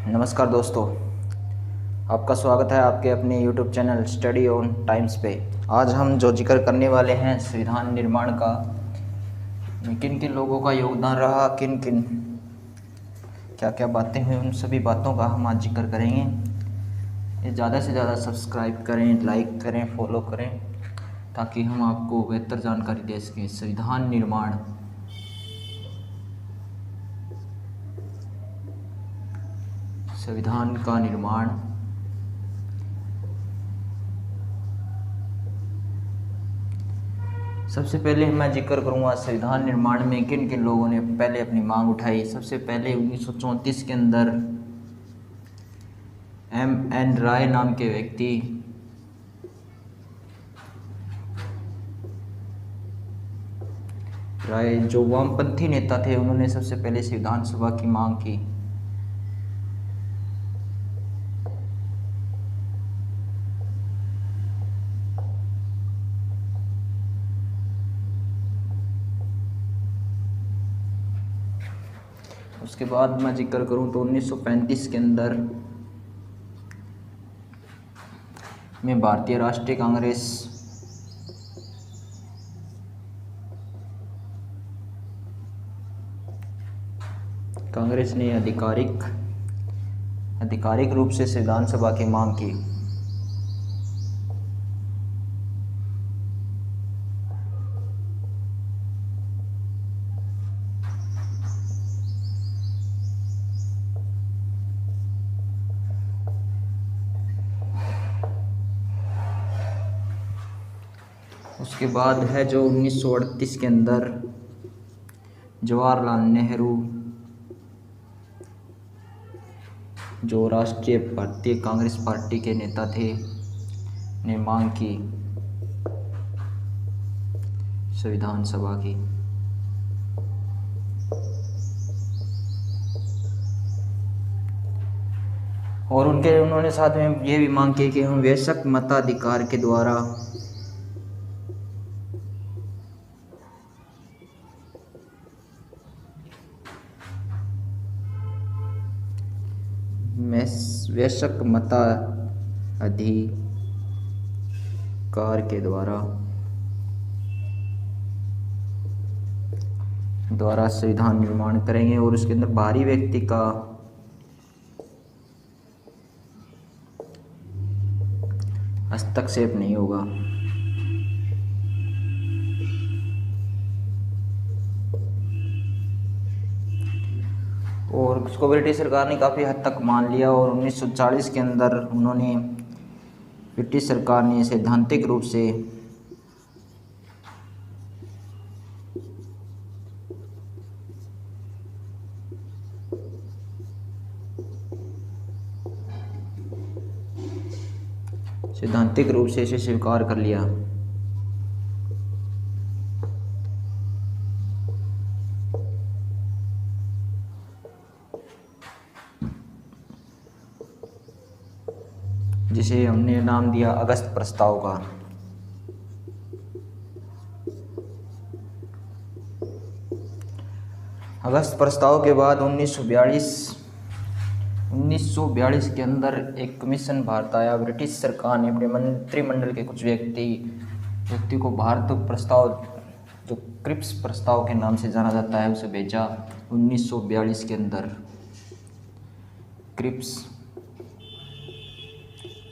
नमस्कार दोस्तों, आपका स्वागत है आपके अपने YouTube channel study on times पे। आज हम जो जिक्र करने वाले हैं संविधान निर्माण का, किन किन लोगों का योगदान रहा, किन किन क्या क्या बातें हुई, उन सभी बातों का हम आज जिक्र करेंगे। ये ज़्यादा से ज़्यादा सब्सक्राइब करें, लाइक करें, फॉलो करें, ताकि हम आपको बेहतर जानकारी दे सकें। संविधान निर्माण, संविधान का निर्माण सबसे पहले मैं जिक्र करूंगा संविधान निर्माण में किन किन लोगों ने पहले अपनी मांग उठाई। सबसे पहले 1934 के अंदर M.N. राय नाम के व्यक्ति राय जो वामपंथी नेता थे, उन्होंने सबसे पहले संविधान सभा की मांग की। उसके बाद मैं जिक्र करूं तो 1935 के अंदर में भारतीय राष्ट्रीय कांग्रेस ने आधिकारिक रूप से संविधान सभा की मांग की। उसके बाद है जो 1938 के अंदर जवाहरलाल नेहरू, जो राष्ट्रीय भारतीय कांग्रेस पार्टी के नेता थे, ने मांग की संविधान सभा की। और उन्होंने साथ में ये भी मांग की कि हम वयस्क मताधिकार के द्वारा वयस्क मताधिकार के द्वारा संविधान निर्माण करेंगे और उसके अंदर बाहरी व्यक्ति का हस्तक्षेप नहीं होगा। और उसको ब्रिटिश सरकार ने काफ़ी हद तक मान लिया और 1940 के अंदर ब्रिटिश सरकार ने सैद्धांतिक रूप से इसे स्वीकार कर लिया। जिसे हमने नाम दिया अगस्त प्रस्ताव का। अगस्त प्रस्ताव के बाद 1942 के अंदर एक कमीशन भारत आया। ब्रिटिश सरकार ने अपने मंत्रिमंडल के कुछ व्यक्ति को भारत प्रस्ताव, जो क्रिप्स प्रस्ताव के नाम से जाना जाता है, उसे भेजा 1942 के अंदर। क्रिप्स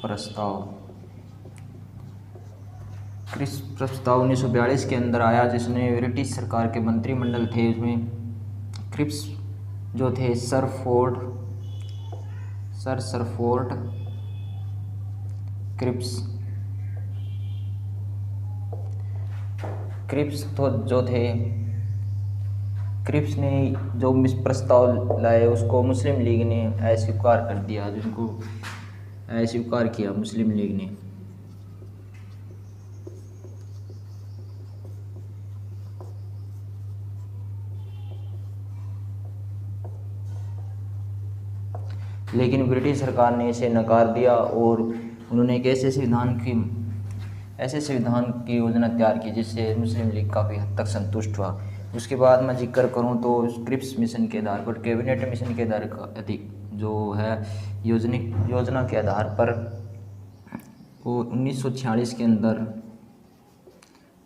प्रस्ताव 1942 के अंदर आया, जिसने ब्रिटिश सरकार के मंत्रिमंडल थे, उसमें क्रिप्स जो थे सर सरफोर्ड क्रिप्स तो जो थे, क्रिप्स ने जो प्रस्ताव लाए उसको मुस्लिम लीग ने अस्वीकार कर दिया, जिनको अस्वीकार किया मुस्लिम लीग ने। लेकिन ब्रिटिश सरकार ने इसे नकार दिया और उन्होंने एक ऐसे संविधान की योजना तैयार की जिससे मुस्लिम लीग काफ़ी हद तक संतुष्ट हुआ। उसके बाद मैं जिक्र करूं तो क्रिप्स मिशन के आधार पर, कैबिनेट मिशन के आधार अधिक जो है योजना के आधार पर वो 1946 के अंदर,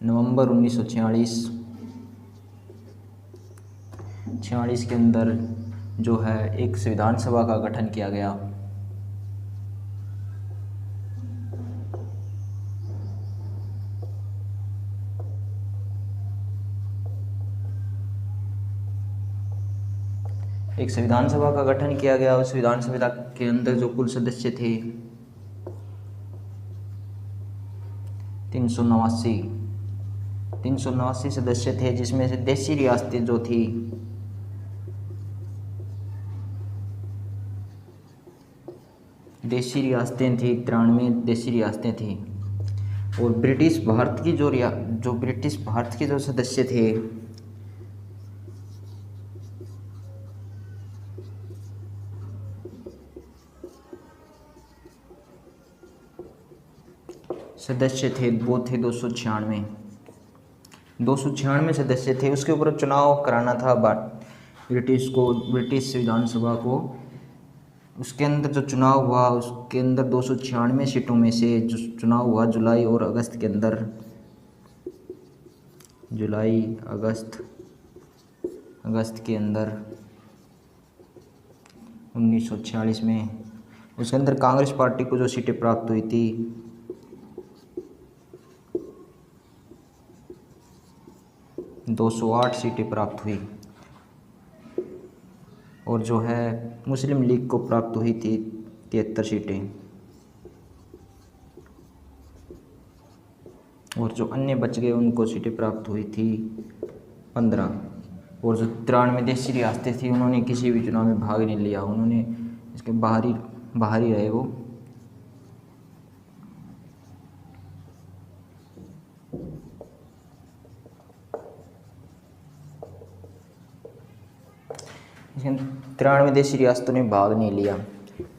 नवंबर 1946 के अंदर जो है एक संविधान सभा का गठन किया गया। एक संविधान सभा का गठन किया गया। उस संविधान सभा के अंदर जो कुल सदस्य थे 389 सदस्य थे, जिसमें से देशी रियासतें जो थी देशी रियासतें थी 93 देशी रियासतें थी। और ब्रिटिश भारत की जो ब्रिटिश भारत के जो सदस्य थे वो थे 296 सदस्य थे। उसके ऊपर चुनाव कराना था ब्रिटिश संविधान सभा को। उसके अंदर जो चुनाव हुआ, उसके अंदर 296 सीटों में से जो चुनाव हुआ जुलाई और अगस्त के अंदर, जुलाई अगस्त के अंदर 1946 में, उसके अंदर कांग्रेस पार्टी को जो सीटें प्राप्त हुई थी 208 सीटें प्राप्त हुई। और जो है मुस्लिम लीग को प्राप्त हुई थी 73 सीटें। और जो अन्य बच गए उनको सीटें प्राप्त हुई थी 15। और जो 93 देशी रियासतें थी उन्होंने किसी भी चुनाव में भाग नहीं लिया, उन्होंने इसके बाहर ही रहे वो। इसके 93 देशी रियासतों ने भाग नहीं लिया।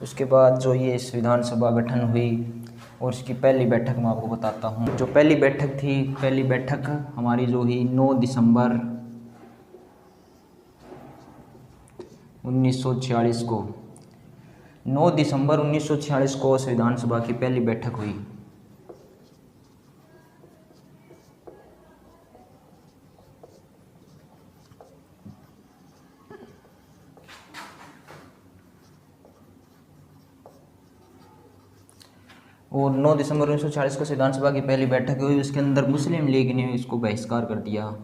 उसके बाद जो ये संविधान सभा गठन हुई और इसकी पहली बैठक मैं आपको बताता हूँ। जो पहली बैठक हमारी जो हुई 9 दिसंबर 1946 को, 9 दिसंबर 1946 को संविधान सभा की पहली बैठक हुई। और 9 दिसंबर 1946 को संविधान सभा की पहली बैठक हुई। उसके अंदर मुस्लिम लीग ने इसको बहिष्कार कर दिया।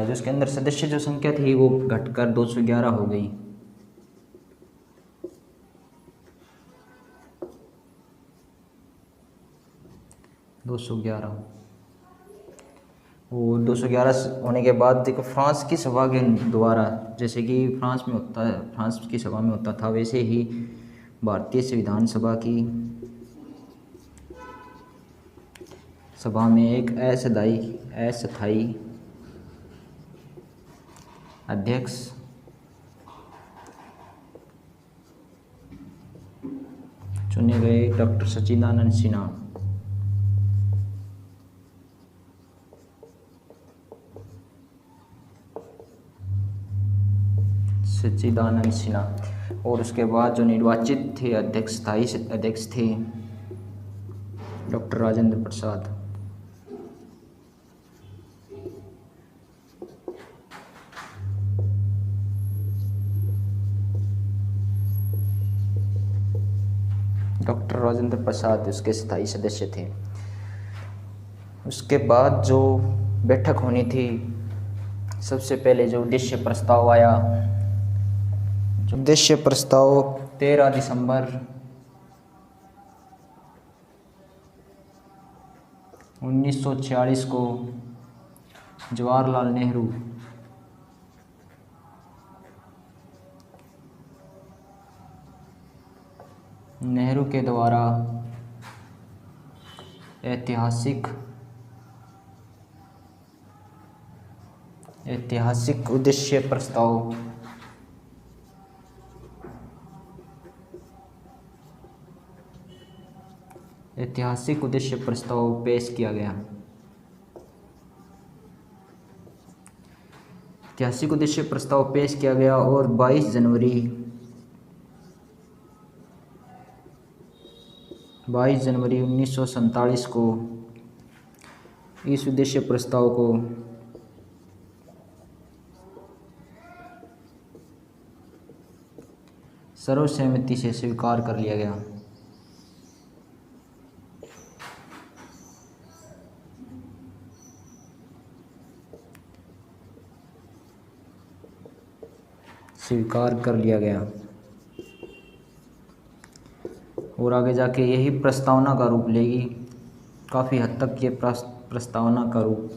जिसके अंदर सदस्य जो संख्या थी वो घटकर 211 हो गई। और 211 होने के बाद देखो फ्रांस की सभा के द्वारा, जैसे कि फ्रांस की सभा में होता था, वैसे ही भारतीय संविधान सभा की सभा में एक अस्थायी अध्यक्ष चुने गए, डॉक्टर सच्चिदानंद सिन्हा। और उसके बाद जो निर्वाचित थे अध्यक्ष थे डॉक्टर राजेंद्र प्रसाद। उसके स्थायी सदस्य थे। उसके बाद जो बैठक होनी थी, सबसे पहले जो उद्देश्य प्रस्ताव आया, 13 दिसंबर 1946 को जवाहरलाल नेहरू के द्वारा ऐतिहासिक उद्देश्य प्रस्ताव। ऐतिहासिक उद्देश्य प्रस्ताव पेश किया गया। ऐतिहासिक उद्देश्य प्रस्ताव पेश किया गया और 22 जनवरी 1947 को इस उद्देश्य प्रस्ताव को सर्वसम्मति से स्वीकार कर लिया गया। स्वीकार कर लिया गया और आगे जाके यही प्रस्तावना का रूप लेगी। काफ़ी हद तक ये प्रस्तावना का रूप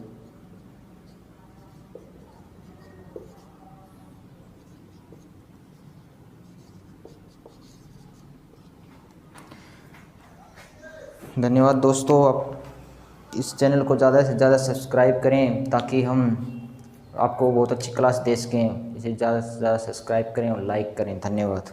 धन्यवाद दोस्तों। आप इस चैनल को ज़्यादा से ज़्यादा सब्सक्राइब करें ताकि हम आपको बहुत अच्छी क्लास दे सकें। इसे ज़्यादा से ज़्यादा सब्सक्राइब करें और लाइक करें। धन्यवाद।